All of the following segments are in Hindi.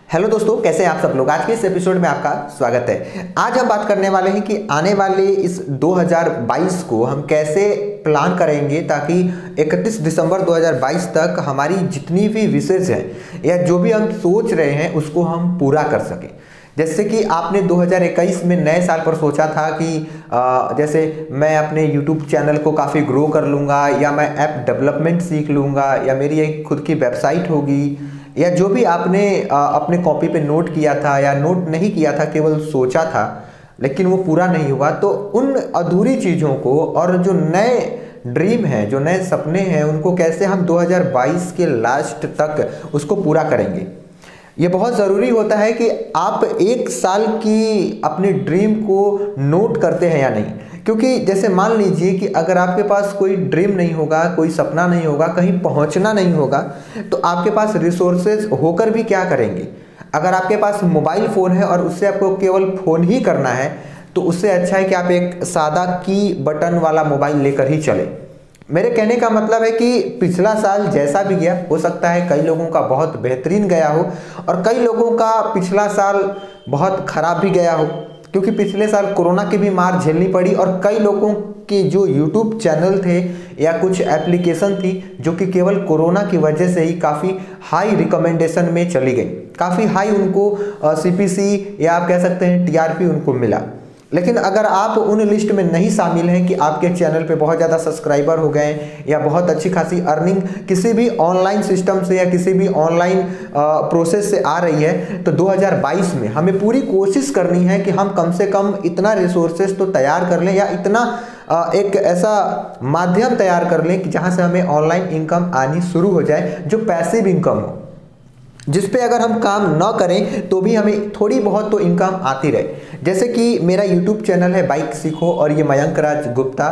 हेलो दोस्तों, कैसे हैं आप सब लोग। आज के इस एपिसोड में आपका स्वागत है। आज हम बात करने वाले हैं कि आने वाले इस 2022 को हम कैसे प्लान करेंगे ताकि 31 दिसंबर 2022 तक हमारी जितनी भी विशेष हैं या जो भी हम सोच रहे हैं उसको हम पूरा कर सकें। जैसे कि आपने 2021 में नए साल पर सोचा था कि जैसे मैं अपने YouTube चैनल को काफ़ी ग्रो कर लूँगा, या मैं ऐप डेवलपमेंट सीख लूँगा, या मेरी एक खुद की वेबसाइट होगी, या जो भी आपने अपने कॉपी पे नोट किया था या नोट नहीं किया था, केवल सोचा था लेकिन वो पूरा नहीं हुआ, तो उन अधूरी चीज़ों को और जो नए ड्रीम हैं, जो नए सपने हैं, उनको कैसे हम 2022 के लास्ट तक उसको पूरा करेंगे। ये बहुत ज़रूरी होता है कि आप एक साल की अपनी ड्रीम को नोट करते हैं या नहीं, क्योंकि जैसे मान लीजिए कि अगर आपके पास कोई ड्रीम नहीं होगा, कोई सपना नहीं होगा, कहीं पहुंचना नहीं होगा, तो आपके पास रिसोर्सेज होकर भी क्या करेंगे। अगर आपके पास मोबाइल फ़ोन है और उससे आपको केवल फ़ोन ही करना है, तो उससे अच्छा है कि आप एक सादा की बटन वाला मोबाइल लेकर ही चलें। मेरे कहने का मतलब है कि पिछला साल जैसा भी गया, हो सकता है कई लोगों का बहुत बेहतरीन गया हो और कई लोगों का पिछला साल बहुत ख़राब भी गया हो, क्योंकि पिछले साल कोरोना की भी मार झेलनी पड़ी और कई लोगों के जो YouTube चैनल थे या कुछ एप्लीकेशन थी जो कि केवल कोरोना की वजह से ही काफ़ी हाई रिकमेंडेशन में चली गई, काफ़ी हाई उनको CPC या आप कह सकते हैं TRP उनको मिला। लेकिन अगर आप उन लिस्ट में नहीं शामिल हैं कि आपके चैनल पे बहुत ज़्यादा सब्सक्राइबर हो गए या बहुत अच्छी खासी अर्निंग किसी भी ऑनलाइन सिस्टम से या किसी भी ऑनलाइन प्रोसेस से आ रही है, तो 2022 में हमें पूरी कोशिश करनी है कि हम कम से कम इतना रिसोर्सेज तो तैयार कर लें या इतना एक ऐसा माध्यम तैयार कर लें कि जहाँ से हमें ऑनलाइन इनकम आनी शुरू हो जाए, जो पैसिव इनकम हो, जिस पे अगर हम काम न करें तो भी हमें थोड़ी बहुत तो इनकम आती रहे। जैसे कि मेरा YouTube चैनल है बाइक सीखो और ये मयंक राज गुप्ता।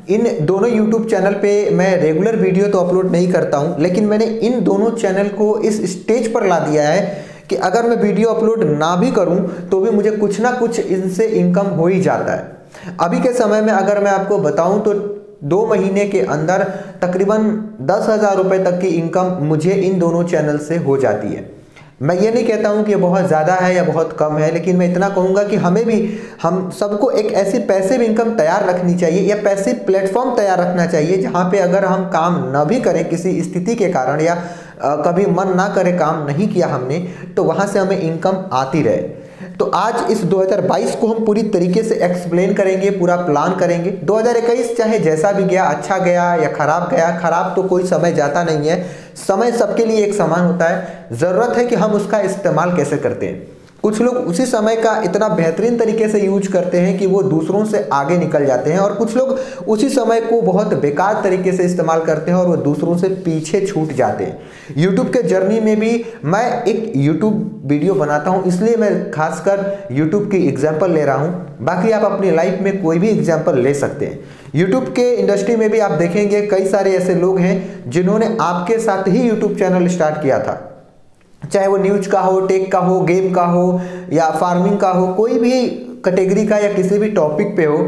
इन दोनों YouTube चैनल पे मैं रेगुलर वीडियो तो अपलोड नहीं करता हूँ, लेकिन मैंने इन दोनों चैनल को इस स्टेज पर ला दिया है कि अगर मैं वीडियो अपलोड ना भी करूँ तो भी मुझे कुछ ना कुछ इनसे इनकम हो ही जाता है। अभी के समय में अगर मैं आपको बताऊँ तो 2 महीने के अंदर तकरीबन 10,000 रुपये तक की इनकम मुझे इन दोनों चैनल से हो जाती है। मैं ये नहीं कहता हूँ कि ये बहुत ज़्यादा है या बहुत कम है, लेकिन मैं इतना कहूँगा कि हम सबको एक ऐसी पैसिव इनकम तैयार रखनी चाहिए या पैसिव प्लेटफॉर्म तैयार रखना चाहिए जहाँ पे अगर हम काम न भी करें किसी स्थिति के कारण या कभी मन ना करे, काम नहीं किया हमने, तो वहाँ से हमें इनकम आती रहे। तो आज इस 2022 को हम पूरी तरीके से एक्सप्लेन करेंगे, पूरा प्लान करेंगे। 2021 चाहे जैसा भी गया, अच्छा गया या खराब गया, खराब तो कोई समय जाता नहीं है, समय सबके लिए एक समान होता है। ज़रूरत है कि हम उसका इस्तेमाल कैसे करते हैं। कुछ लोग उसी समय का इतना बेहतरीन तरीके से यूज करते हैं कि वो दूसरों से आगे निकल जाते हैं, और कुछ लोग उसी समय को बहुत बेकार तरीके से इस्तेमाल करते हैं और वो दूसरों से पीछे छूट जाते हैं। यूट्यूब के जर्नी में भी मैं एक यूट्यूब वीडियो बनाता हूं, इसलिए मैं खासकर यूट्यूब की एग्जाम्पल ले रहा हूं। बाकी आप अपनी लाइफ में कोई भी एग्जाम्पल ले सकते हैं। यूट्यूब के इंडस्ट्री में भी आप देखेंगे कई सारे ऐसे लोग हैं जिन्होंने आपके साथ ही यूट्यूब चैनल स्टार्ट किया था, चाहे वो न्यूज का हो, टेक का हो, गेम का हो या फार्मिंग का हो, कोई भी कैटेगरी का या किसी भी टॉपिक पे हो,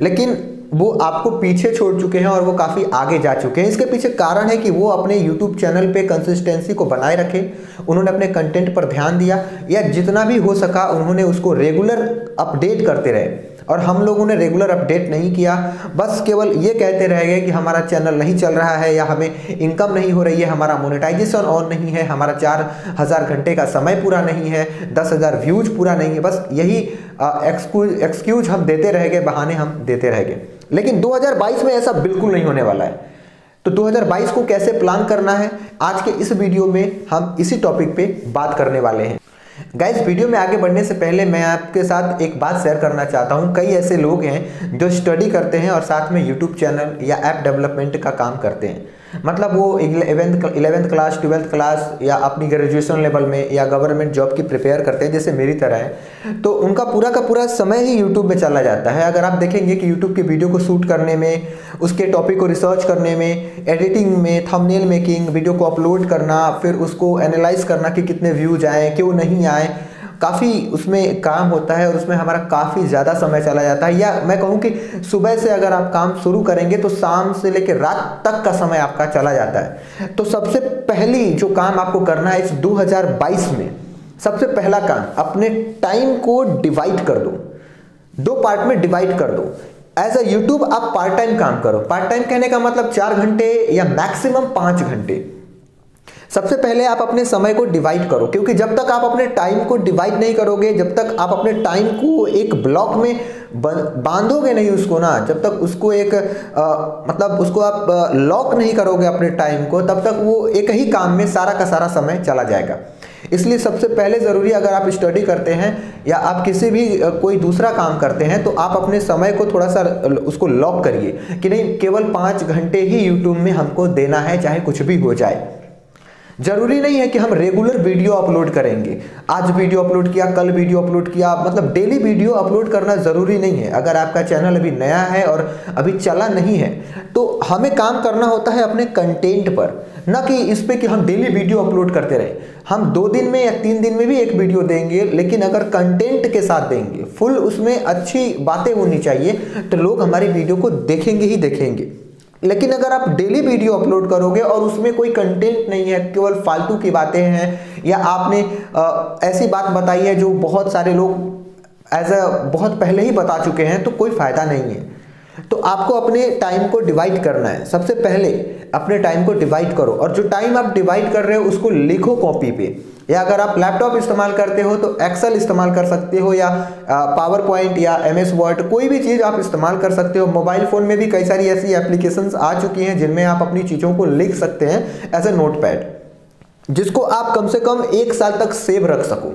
लेकिन वो आपको पीछे छोड़ चुके हैं और वो काफ़ी आगे जा चुके हैं। इसके पीछे कारण है कि वो अपने यूट्यूब चैनल पे कंसिस्टेंसी को बनाए रखे, उन्होंने अपने कंटेंट पर ध्यान दिया, या जितना भी हो सका उन्होंने उसको रेगुलर अपडेट करते रहे। और हम लोगों ने रेगुलर अपडेट नहीं किया, बस केवल ये कहते रह गए कि हमारा चैनल नहीं चल रहा है या हमें इनकम नहीं हो रही है, हमारा मोनेटाइजेशन ऑन नहीं है, हमारा 4,000 घंटे का समय पूरा नहीं है, 10,000 व्यूज पूरा नहीं है। बस यही एक्सक्यूज हम देते रह गए, बहाने हम देते रह गए। लेकिन 2022 में ऐसा बिल्कुल नहीं होने वाला है। तो 2022 को कैसे प्लान करना है, आज के इस वीडियो में हम इसी टॉपिक पे बात करने वाले हैं। गाइस, वीडियो में आगे बढ़ने से पहले मैं आपके साथ एक बात शेयर करना चाहता हूं। कई ऐसे लोग हैं जो स्टडी करते हैं और साथ में यूट्यूब चैनल या ऐप डेवलपमेंट का काम करते हैं। मतलब वो 11th क्लास, 12th क्लास या अपनी ग्रेजुएशन लेवल में या गवर्नमेंट जॉब की प्रिपेयर करते हैं, जैसे मेरी तरह है, तो उनका पूरा का पूरा समय ही यूट्यूब में चला जाता है। अगर आप देखेंगे कि यूट्यूब की वीडियो को शूट करने में, उसके टॉपिक को रिसर्च करने में, एडिटिंग में, थंबनेल मेकिंग, वीडियो को अपलोड करना, फिर उसको एनालाइज करना कि कितने व्यूज आए, क्यों नहीं आए, काफ़ी उसमें काम होता है और उसमें हमारा काफ़ी ज़्यादा समय चला जाता है। या मैं कहूँ कि सुबह से अगर आप काम शुरू करेंगे तो शाम से लेकर रात तक का समय आपका चला जाता है। तो सबसे पहली जो काम आपको करना है इस 2022 में, सबसे पहला काम, अपने टाइम को डिवाइड कर दो, 2 पार्ट में डिवाइड कर दो। एज अ यूट्यूब आप पार्ट टाइम काम करो। पार्ट टाइम कहने का मतलब 4 घंटे या मैक्सिमम 5 घंटे। सबसे पहले आप अपने समय को डिवाइड करो, क्योंकि जब तक आप अपने टाइम को डिवाइड नहीं करोगे, जब तक आप अपने टाइम को एक ब्लॉक में बांधोगे नहीं उसको ना, जब तक उसको एक मतलब उसको आप लॉक नहीं करोगे अपने टाइम को, तब तक वो एक ही काम में सारा का सारा समय चला जाएगा। इसलिए सबसे पहले ज़रूरी, अगर आप स्टडी करते हैं या आप किसी भी कोई दूसरा काम करते हैं, तो आप अपने समय को थोड़ा सा उसको लॉक करिए कि नहीं, केवल 5 घंटे ही यूट्यूब में हमको देना है, चाहे कुछ भी हो जाए। जरूरी नहीं है कि हम रेगुलर वीडियो अपलोड करेंगे, आज वीडियो अपलोड किया, कल वीडियो अपलोड किया, मतलब डेली वीडियो अपलोड करना ज़रूरी नहीं है। अगर आपका चैनल अभी नया है और अभी चला नहीं है, तो हमें काम करना होता है अपने कंटेंट पर, ना कि इस पे कि हम डेली वीडियो अपलोड करते रहें। हम 2 दिन में या 3 दिन में भी एक वीडियो देंगे, लेकिन अगर कंटेंट के साथ देंगे, फुल उसमें अच्छी बातें होनी चाहिए, तो लोग हमारी वीडियो को देखेंगे ही देखेंगे। लेकिन अगर आप डेली वीडियो अपलोड करोगे और उसमें कोई कंटेंट नहीं है, केवल फालतू की बातें हैं, या आपने ऐसी बात बताई है जो बहुत सारे लोग बहुत पहले ही बता चुके हैं, तो कोई फायदा नहीं है। तो आपको अपने टाइम को डिवाइड करना है। सबसे पहले अपने टाइम को डिवाइड करो, और जो टाइम आप डिवाइड कर रहे हो उसको लिखो कॉपी पे, या अगर आप लैपटॉप इस्तेमाल करते हो तो एक्सेल इस्तेमाल कर सकते हो, या पावर पॉइंट या MS वर्ड, कोई भी चीज़ आप इस्तेमाल कर सकते हो। मोबाइल फ़ोन में भी कई सारी ऐसी एप्लीकेशंस आ चुकी हैं जिनमें आप अपनी चीज़ों को लिख सकते हैं एज ए नोटपैड, जिसको आप कम से कम 1 साल तक सेव रख सको।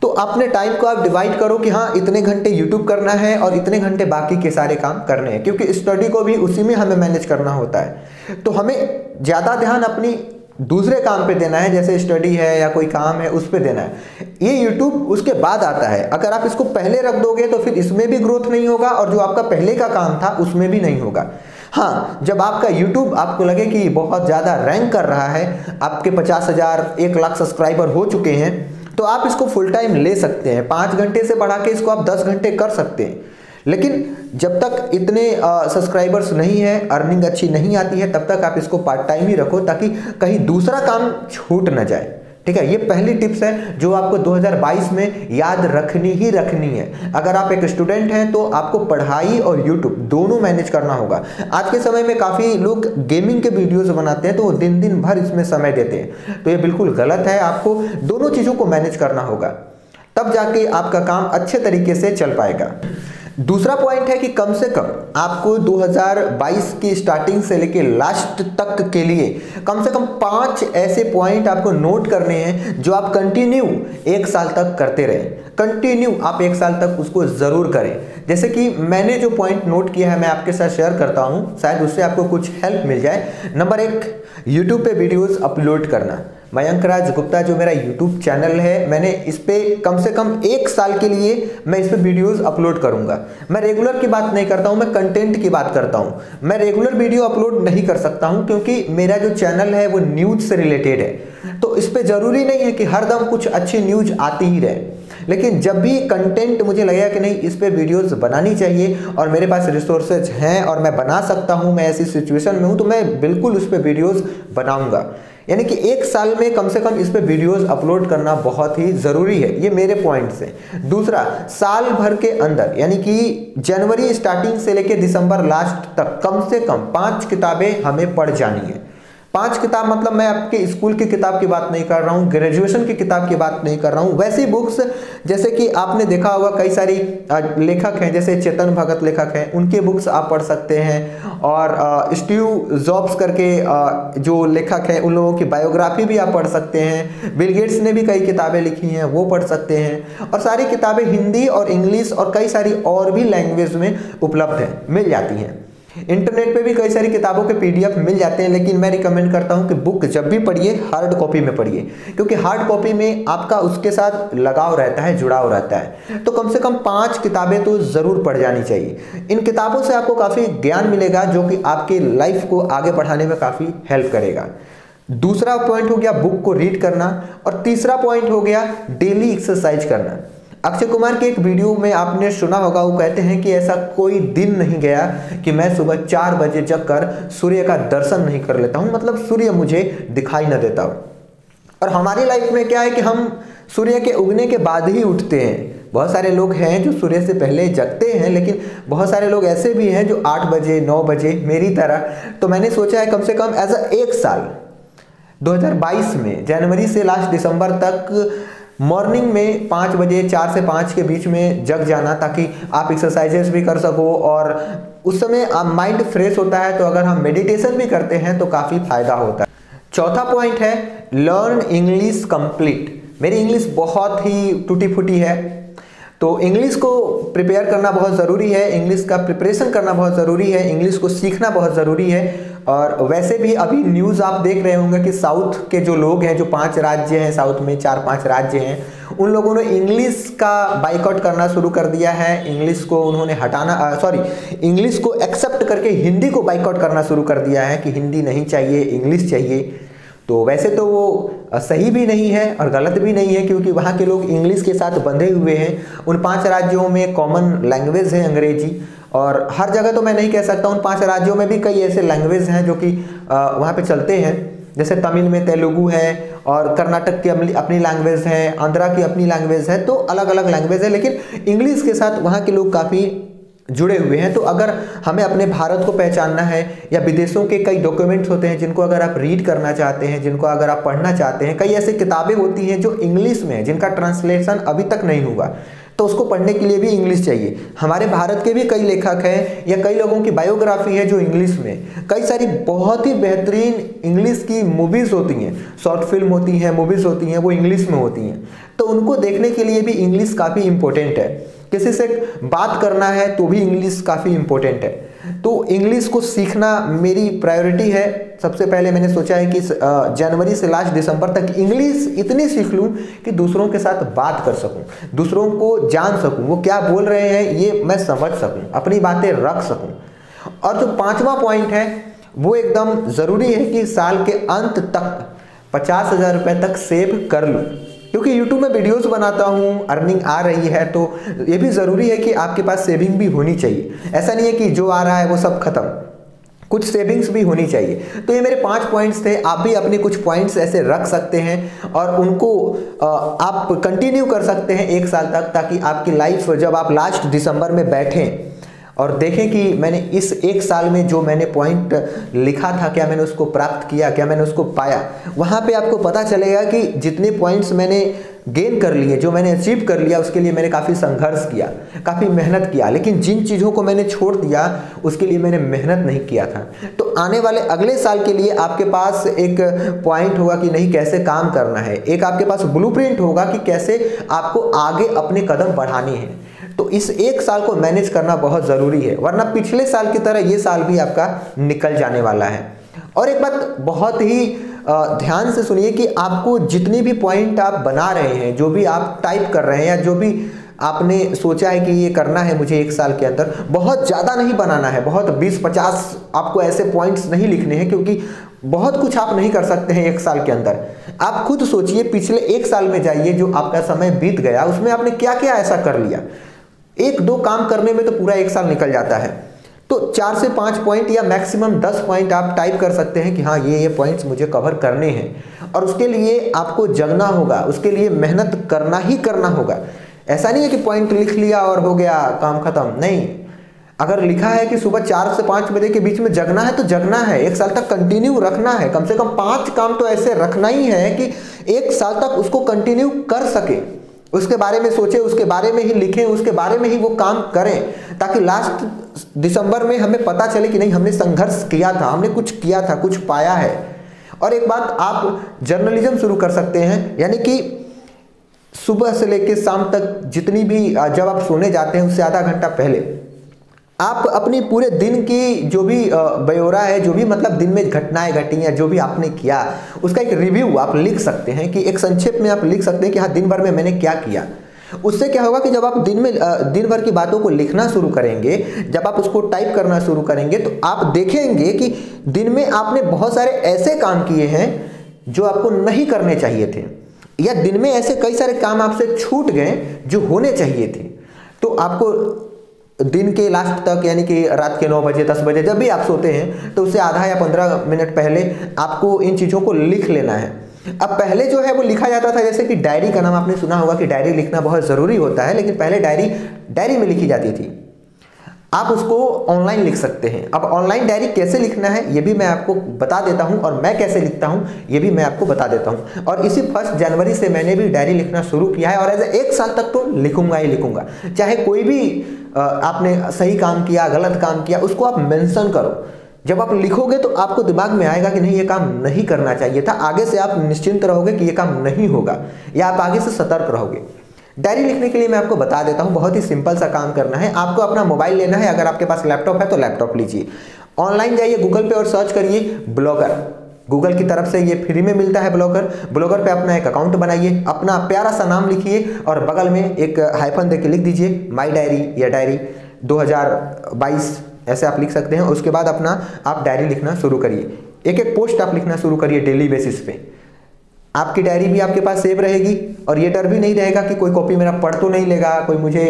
तो अपने टाइम को आप डिवाइड करो कि हाँ, इतने घंटे यूट्यूब करना है और इतने घंटे बाकी के सारे काम करने हैं, क्योंकि स्टडी को भी उसी में हमें मैनेज करना होता है। तो हमें ज़्यादा ध्यान अपनी दूसरे काम पे देना है, जैसे स्टडी है या कोई काम है उस पे देना है। ये यूट्यूब उसके बाद आता है। अगर आप इसको पहले रख दोगे तो फिर इसमें भी ग्रोथ नहीं होगा, और जो आपका पहले का काम था उसमें भी नहीं होगा। हाँ, जब आपका यूट्यूब आपको लगे कि बहुत ज़्यादा रैंक कर रहा है, आपके 50,000 1 लाख सब्सक्राइबर हो चुके हैं, तो आप इसको फुल टाइम ले सकते हैं। 5 घंटे से बढ़ा के इसको आप 10 घंटे कर सकते हैं। लेकिन जब तक इतने सब्सक्राइबर्स नहीं है, अर्निंग अच्छी नहीं आती है, तब तक आप इसको पार्ट टाइम ही रखो, ताकि कहीं दूसरा काम छूट ना जाए। ठीक है, ये पहली टिप्स है जो आपको 2022 में याद रखनी ही रखनी है। अगर आप एक स्टूडेंट हैं तो आपको पढ़ाई और यूट्यूब दोनों मैनेज करना होगा। आज के समय में काफ़ी लोग गेमिंग के वीडियोस बनाते हैं, तो वो दिन भर इसमें समय देते हैं, तो ये बिल्कुल गलत है। आपको दोनों चीज़ों को मैनेज करना होगा, तब जाके आपका काम अच्छे तरीके से चल पाएगा। दूसरा पॉइंट है कि कम से कम आपको 2022 की स्टार्टिंग से लेके लास्ट तक के लिए कम से कम 5 ऐसे पॉइंट आपको नोट करने हैं जो आप कंटिन्यू 1 साल तक करते रहें। कंटिन्यू आप 1 साल तक उसको ज़रूर करें। जैसे कि मैंने जो पॉइंट नोट किया है मैं आपके साथ शेयर करता हूँ, शायद उससे आपको कुछ हेल्प मिल जाए। नंबर 1, यूट्यूब पे वीडियोज़ अपलोड करना। मयंक राज गुप्ता जो मेरा यूट्यूब चैनल है, मैंने इस पे कम से कम 1 साल के लिए मैं इस पे वीडियोस अपलोड करूंगा। मैं रेगुलर की बात नहीं करता हूं, मैं कंटेंट की बात करता हूं। मैं रेगुलर वीडियो अपलोड नहीं कर सकता हूं, क्योंकि मेरा जो चैनल है वो न्यूज़ से रिलेटेड है। तो इस पे ज़रूरी नहीं है कि हर दम कुछ अच्छी न्यूज़ आती ही रहे, लेकिन जब भी कंटेंट मुझे लगेगा कि नहीं इस पे वीडियोस बनानी चाहिए और मेरे पास रिसोर्सेज हैं और मैं बना सकता हूं, मैं ऐसी सिचुएशन में हूं, तो मैं बिल्कुल उस पे वीडियोस बनाऊंगा। यानी कि 1 साल में कम से कम इस पे वीडियोस अपलोड करना बहुत ही ज़रूरी है। ये मेरे पॉइंट्स हैं। दूसरा, साल भर के अंदर यानी कि जनवरी स्टार्टिंग से लेके दिसंबर लास्ट तक कम से कम 5 किताबें हमें पढ़ जानी है। 5 किताब मतलब मैं आपके स्कूल की किताब की बात नहीं कर रहा हूँ, ग्रेजुएशन की किताब की बात नहीं कर रहा हूँ। वैसी बुक्स जैसे कि आपने देखा होगा कई सारी लेखक हैं, जैसे चेतन भगत लेखक हैं, उनके बुक्स आप पढ़ सकते हैं। और स्टीव जॉब्स करके जो लेखक हैं उन लोगों की बायोग्राफी भी आप पढ़ सकते हैं। बिल गेट्स ने भी कई किताबें लिखी हैं, वो पढ़ सकते हैं। और सारी किताबें हिंदी और इंग्लिश और कई सारी और भी लैंग्वेज में उपलब्ध हैं, मिल जाती हैं। इंटरनेट पे भी कई सारी किताबों के PDF मिल जाते हैं, लेकिन मैं रिकमेंड करता हूं कि बुक जब भी पढ़िए हार्ड कॉपी में पढ़िए, क्योंकि हार्ड कॉपी में आपका उसके साथ लगाव रहता है, जुड़ाव रहता है। तो कम से कम 5 किताबें तो ज़रूर पढ़ जानी चाहिए। इन किताबों से आपको काफ़ी ज्ञान मिलेगा जो कि आपके लाइफ को आगे बढ़ाने में काफ़ी हेल्प करेगा। दूसरा पॉइंट हो गया बुक को रीड करना, और तीसरा पॉइंट हो गया डेली एक्सरसाइज करना। अक्षय कुमार के एक वीडियो में आपने सुना होगा, वो कहते हैं कि ऐसा कोई दिन नहीं गया कि मैं सुबह 4 बजे जगकर सूर्य का दर्शन नहीं कर लेता हूं, मतलब सूर्य मुझे दिखाई न देता हो। और हमारी लाइफ में क्या है कि हम सूर्य के उगने के बाद ही उठते हैं। बहुत सारे लोग हैं जो सूर्य से पहले जगते हैं, लेकिन बहुत सारे लोग ऐसे भी हैं जो 8 बजे 9 बजे मेरी तरह। तो मैंने सोचा है कम से कम एज एक साल 2022 में जनवरी से लास्ट दिसंबर तक मॉर्निंग में 5 बजे 4 से 5 के बीच में जग जाना, ताकि आप एक्सरसाइजेस भी कर सको और उस समय माइंड फ्रेश होता है। तो अगर हम मेडिटेशन भी करते हैं तो काफ़ी फायदा होता है। चौथा पॉइंट है लर्न इंग्लिश कंप्लीट। मेरी इंग्लिश बहुत ही टूटी फूटी है, तो इंग्लिश को प्रिपेयर करना बहुत ज़रूरी है, इंग्लिश का प्रिपरेशन करना बहुत ज़रूरी है, इंग्लिश को सीखना बहुत ज़रूरी है। और वैसे भी अभी न्यूज़ आप देख रहे होंगे कि साउथ के जो लोग हैं, जो 5 राज्य हैं साउथ में, 4-5 राज्य हैं, उन लोगों ने इंग्लिश का बाइकआउट करना शुरू कर दिया है। इंग्लिश को उन्होंने इंग्लिश को एक्सेप्ट करके हिंदी को बाइकआउट करना शुरू कर दिया है कि हिंदी नहीं चाहिए, इंग्लिश चाहिए। तो वैसे तो वो सही भी नहीं है और गलत भी नहीं है, क्योंकि वहाँ के लोग इंग्लिश के साथ बंधे हुए हैं। उन 5 राज्यों में कॉमन लैंग्वेज है अंग्रेजी, और हर जगह तो मैं नहीं कह सकता, उन 5 राज्यों में भी कई ऐसे लैंग्वेज हैं जो कि वहाँ पे चलते हैं। जैसे तमिल में तेलुगु है, और कर्नाटक की अपनी लैंग्वेज है, आंध्रा की अपनी लैंग्वेज है, तो अलग अलग लैंग्वेज है, लेकिन इंग्लिश के साथ वहाँ के लोग काफ़ी जुड़े हुए हैं। तो अगर हमें अपने भारत को पहचानना है, या विदेशों के कई डॉक्यूमेंट्स होते हैं जिनको अगर आप रीड करना चाहते हैं, जिनको अगर आप पढ़ना चाहते हैं, कई ऐसी किताबें होती हैं जो इंग्लिश में है, जिनका ट्रांसलेशन अभी तक नहीं हुआ, तो उसको पढ़ने के लिए भी इंग्लिश चाहिए। हमारे भारत के भी कई लेखक हैं, या कई लोगों की बायोग्राफी है जो इंग्लिश में, कई सारी बहुत ही बेहतरीन इंग्लिश की मूवीज़ होती हैं, शॉर्ट फिल्म होती हैं, मूवीज़ होती हैं, वो इंग्लिश में होती हैं। तो उनको देखने के लिए भी इंग्लिश काफ़ी इंपॉर्टेंट है। किसी से बात करना है तो भी इंग्लिश काफ़ी इंपॉर्टेंट है। तो इंग्लिश को सीखना मेरी प्रायोरिटी है। सबसे पहले मैंने सोचा है कि जनवरी से लास्ट दिसंबर तक इंग्लिश इतनी सीख लूँ कि दूसरों के साथ बात कर सकूँ, दूसरों को जान सकूँ, वो क्या बोल रहे हैं ये मैं समझ सकूँ, अपनी बातें रख सकूँ। और जो 5वां पॉइंट है वो एकदम ज़रूरी है कि साल के अंत तक 50,000 रुपये तक सेव कर लूँ, क्योंकि YouTube में वीडियोस बनाता हूँ, अर्निंग आ रही है, तो ये भी ज़रूरी है कि आपके पास सेविंग भी होनी चाहिए। ऐसा नहीं है कि जो आ रहा है वो सब खत्म, कुछ सेविंग्स भी होनी चाहिए। तो ये मेरे 5 पॉइंट्स थे। आप भी अपने कुछ पॉइंट्स ऐसे रख सकते हैं और उनको आप कंटिन्यू कर सकते हैं 1 साल तक, ताकि आपकी लाइफ जब आप लास्ट दिसंबर में बैठें और देखें कि मैंने इस 1 साल में जो मैंने पॉइंट लिखा था, क्या मैंने उसको प्राप्त किया, क्या मैंने उसको पाया। वहाँ पे आपको पता चलेगा कि जितने पॉइंट्स मैंने गेन कर लिए, जो मैंने अचीव कर लिया, उसके लिए मैंने काफ़ी संघर्ष किया, काफ़ी मेहनत किया, लेकिन जिन चीज़ों को मैंने छोड़ दिया उसके लिए मैंने मेहनत नहीं किया था। तो आने वाले अगले साल के लिए आपके पास एक पॉइंट होगा कि नहीं कैसे काम करना है, एक आपके पास ब्लूप्रिंट होगा कि कैसे आपको आगे अपने कदम बढ़ाने हैं। तो इस 1 साल को मैनेज करना बहुत ज़रूरी है, वरना पिछले साल की तरह ये साल भी आपका निकल जाने वाला है। और एक बात बहुत ही ध्यान से सुनिए कि आपको जितनी भी पॉइंट आप बना रहे हैं, जो भी आप टाइप कर रहे हैं, या जो भी आपने सोचा है कि ये करना है मुझे 1 साल के अंदर, बहुत ज़्यादा नहीं बनाना है, बहुत 20-50 आपको ऐसे पॉइंट्स नहीं लिखने हैं, क्योंकि बहुत कुछ आप नहीं कर सकते हैं 1 साल के अंदर। आप खुद सोचिए, पिछले 1 साल में जाइए, जो आपका समय बीत गया उसमें आपने क्या क्या ऐसा कर लिया। 1-2 काम करने में तो पूरा 1 साल निकल जाता है। तो 4 से 5 पॉइंट या मैक्सिमम 10 पॉइंट आप टाइप कर सकते हैं कि हाँ ये पॉइंट्स मुझे कवर करने हैं, और उसके लिए आपको जगना होगा, उसके लिए मेहनत करना ही करना होगा। ऐसा नहीं है कि पॉइंट लिख लिया और हो गया काम खत्म, नहीं। अगर लिखा है कि सुबह 4 से 5 बजे के बीच में जगना है तो जगना है, 1 साल तक कंटिन्यू रखना है। कम से कम 5 काम तो ऐसे रखना ही है कि 1 साल तक उसको कंटिन्यू कर सके, उसके बारे में सोचें, उसके बारे में ही लिखें, उसके बारे में ही वो काम करें, ताकि लास्ट दिसंबर में हमें पता चले कि नहीं हमने संघर्ष किया था, हमने कुछ किया था, कुछ पाया है। और एक बात, आप जर्नलिज्म शुरू कर सकते हैं, यानी कि सुबह से लेकर शाम तक जितनी भी, जब आप सोने जाते हैं उससे आधा घंटा पहले आप अपनी पूरे दिन की जो भी ब्यौरा है, जो भी मतलब दिन में घटनाएं घटी हैं, जो भी आपने किया, उसका एक रिव्यू आप लिख सकते हैं, कि एक संक्षेप में आप लिख सकते हैं कि हाँ दिन भर में मैंने क्या किया। उससे क्या होगा कि जब आप दिन भर की बातों को लिखना शुरू करेंगे, जब आप उसको टाइप करना शुरू करेंगे, तो आप देखेंगे कि दिन में आपने बहुत सारे ऐसे काम किए हैं जो आपको नहीं करने चाहिए थे, या दिन में ऐसे कई सारे काम आपसे छूट गए जो होने चाहिए थे। तो आपको दिन के लास्ट तक, यानी कि रात के 9 बजे 10 बजे जब भी आप सोते हैं, तो उससे आधा या 15 मिनट पहले आपको इन चीज़ों को लिख लेना है। अब पहले जो है वो लिखा जाता था, जैसे कि डायरी का नाम आपने सुना होगा कि डायरी लिखना बहुत ज़रूरी होता है, लेकिन पहले डायरी में लिखी जाती थी। आप उसको ऑनलाइन लिख सकते हैं। अब ऑनलाइन डायरी कैसे लिखना है ये भी मैं आपको बता देता हूं, और मैं कैसे लिखता हूं ये भी मैं आपको बता देता हूं। और इसी 1 जनवरी से मैंने भी डायरी लिखना शुरू किया है, और ऐसे 1 साल तक तो लिखूंगा ही लिखूंगा। चाहे कोई भी आपने सही काम किया, गलत काम किया, उसको आप मेंशन करो। जब आप लिखोगे तो आपको दिमाग में आएगा कि नहीं, ये काम नहीं करना चाहिए था। आगे से आप निश्चिंत रहोगे कि ये काम नहीं होगा, या आप आगे से सतर्क रहोगे। डायरी लिखने के लिए मैं आपको बता देता हूं, बहुत ही सिंपल सा काम करना है। आपको अपना मोबाइल लेना है, अगर आपके पास लैपटॉप है तो लैपटॉप लीजिए। ऑनलाइन जाइए गूगल पे और सर्च करिए ब्लॉगर। गूगल की तरफ से ये फ्री में मिलता है ब्लॉगर। ब्लॉगर पे अपना एक अकाउंट बनाइए, अपना प्यारा सा नाम लिखिए और बगल में एक हाइफन देके लिख दीजिए माई डायरी या डायरी 2022, ऐसे आप लिख सकते हैं। उसके बाद अपना आप डायरी लिखना शुरू करिए। एक एक पोस्ट आप लिखना शुरू करिए डेली बेसिस पे। आपकी डायरी भी आपके पास सेव रहेगी, और ये डर भी नहीं रहेगा कि कोई कॉपी मेरा पढ़ तो नहीं लेगा, कोई मुझे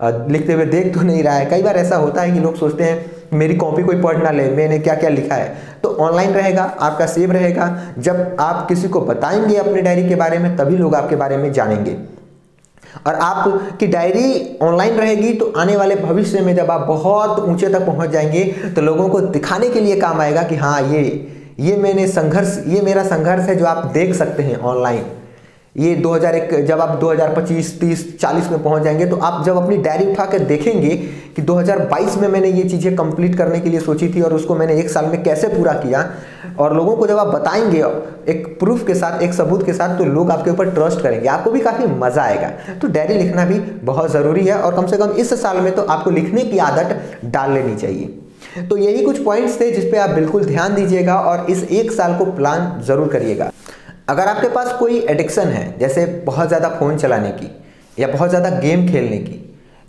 लिखते हुए देख तो नहीं रहा है। कई बार ऐसा होता है कि लोग सोचते हैं मेरी कॉपी कोई पढ़ ना ले, मैंने क्या क्या लिखा है। तो ऑनलाइन रहेगा, आपका सेव रहेगा। जब आप किसी को बताएंगे अपने डायरी के बारे में, तभी लोग आपके बारे में जानेंगे। और आपकी डायरी ऑनलाइन रहेगी तो आने वाले भविष्य में जब आप बहुत ऊंचे तक पहुंच जाएंगे तो लोगों को दिखाने के लिए काम आएगा कि हाँ, ये मेरा संघर्ष है जो आप देख सकते हैं ऑनलाइन। ये 2001 जब आप 2025, 30, 40 में पहुंच जाएंगे तो आप जब अपनी डायरी उठा कर देखेंगे कि 2022 में मैंने ये चीज़ें कंप्लीट करने के लिए सोची थी और उसको मैंने 1 साल में कैसे पूरा किया, और लोगों को जब आप बताएंगे एक प्रूफ के साथ, एक सबूत के साथ, तो लोग आपके ऊपर ट्रस्ट करेंगे, आपको भी काफ़ी मज़ा आएगा। तो डायरी लिखना भी बहुत ज़रूरी है, और कम से कम इस साल में तो आपको लिखने की आदत डाल लेनी चाहिए। तो यही कुछ पॉइंट्स थे जिस पे आप बिल्कुल ध्यान दीजिएगा और इस 1 साल को प्लान ज़रूर करिएगा। अगर आपके पास कोई एडिक्शन है, जैसे बहुत ज़्यादा फ़ोन चलाने की, या बहुत ज़्यादा गेम खेलने की,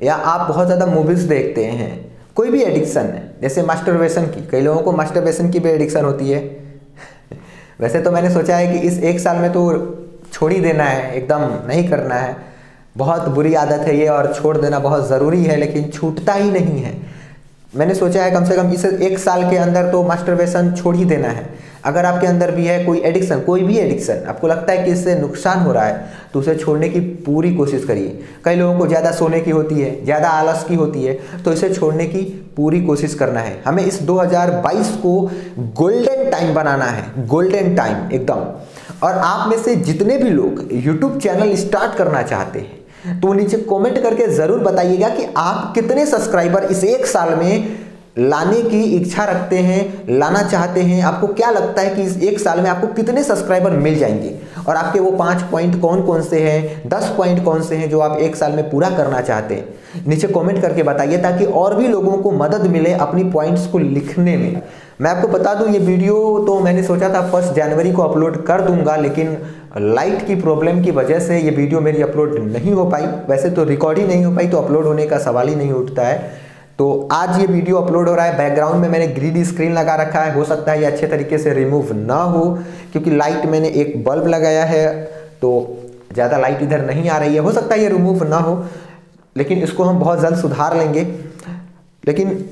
या आप बहुत ज़्यादा मूवीज़ देखते हैं, कोई भी एडिक्शन है, जैसे मास्टरबेशन की, कई लोगों को मास्टरबेशन की भी एडिक्शन होती है। वैसे तो मैंने सोचा है कि इस 1 साल में तो छोड़ ही देना है, एकदम नहीं करना है। बहुत बुरी आदत है ये और छोड़ देना बहुत ज़रूरी है, लेकिन छूटता ही नहीं है। मैंने सोचा है कम से कम इस 1 साल के अंदर तो मास्टरबेशन छोड़ ही देना है। अगर आपके अंदर भी है कोई एडिक्शन, कोई भी एडिक्शन, आपको लगता है कि इससे नुकसान हो रहा है, तो उसे छोड़ने की पूरी कोशिश करिए। कई लोगों को ज़्यादा सोने की होती है, ज़्यादा आलस की होती है, तो इसे छोड़ने की पूरी कोशिश करना है। हमें इस 2022 को गोल्डन टाइम बनाना है, गोल्डन टाइम एकदम। और आप में से जितने भी लोग यूट्यूब चैनल स्टार्ट करना चाहते हैं, तो नीचे कमेंट करके ज़रूर बताइएगा कि आप कितने सब्सक्राइबर इस 1 साल में लाने की इच्छा रखते हैं, लाना चाहते हैं। आपको क्या लगता है कि इस 1 साल में आपको कितने सब्सक्राइबर मिल जाएंगे, और आपके वो 5 पॉइंट कौन कौन से हैं, 10 पॉइंट कौन से हैं जो आप 1 साल में पूरा करना चाहते हैं। नीचे कमेंट करके बताइए ताकि और भी लोगों को मदद मिले अपनी पॉइंट्स को लिखने में। मैं आपको बता दूं, ये वीडियो तो मैंने सोचा था 1 जनवरी को अपलोड कर दूंगा, लेकिन लाइट की प्रॉब्लम की वजह से ये वीडियो मेरी अपलोड नहीं हो पाई। वैसे तो रिकॉर्ड ही नहीं हो पाई, तो अपलोड होने का सवाल ही नहीं उठता है। तो आज ये वीडियो अपलोड हो रहा है। बैकग्राउंड में मैंने ग्रीन स्क्रीन लगा रखा है, हो सकता है ये अच्छे तरीके से रिमूव ना हो, क्योंकि लाइट मैंने एक बल्ब लगाया है तो ज़्यादा लाइट इधर नहीं आ रही है। हो सकता है ये रिमूव ना हो, लेकिन इसको हम बहुत जल्द सुधार लेंगे। लेकिन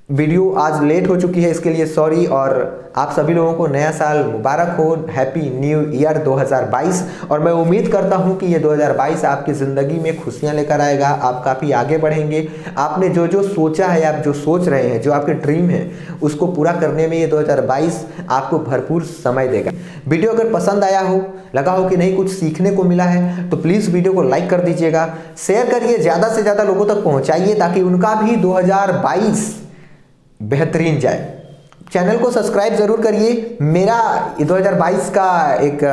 वीडियो आज लेट हो चुकी है, इसके लिए सॉरी। और आप सभी लोगों को नया साल मुबारक हो, हैप्पी न्यू ईयर 2022। और मैं उम्मीद करता हूं कि ये 2022 आपकी ज़िंदगी में खुशियां लेकर आएगा, आप काफ़ी आगे बढ़ेंगे। आपने जो जो सोचा है, आप जो सोच रहे हैं, जो आपके ड्रीम है, उसको पूरा करने में ये 2022 आपको भरपूर समय देगा। वीडियो अगर पसंद आया हो, लगा हो कि नहीं कुछ सीखने को मिला है, तो प्लीज़ वीडियो को लाइक कर दीजिएगा, शेयर करिए, ज़्यादा से ज़्यादा लोगों तक पहुँचाइए ताकि उनका भी 2022 बेहतरीन जाए। चैनल को सब्सक्राइब जरूर करिए। मेरा 2022 का एक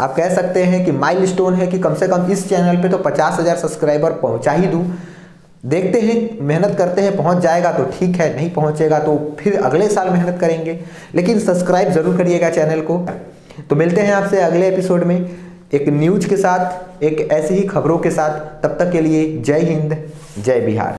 आप कह सकते हैं कि माइलस्टोन है कि कम से कम इस चैनल पे तो 50,000 सब्सक्राइबर पहुंचा ही दूं। देखते हैं, मेहनत करते हैं, पहुंच जाएगा तो ठीक है, नहीं पहुंचेगा तो फिर अगले साल मेहनत करेंगे, लेकिन सब्सक्राइब जरूर करिएगा चैनल को। तो मिलते हैं आपसे अगले एपिसोड में एक न्यूज के साथ, एक ऐसी ही खबरों के साथ। तब तक के लिए जय हिंद, जय बिहार।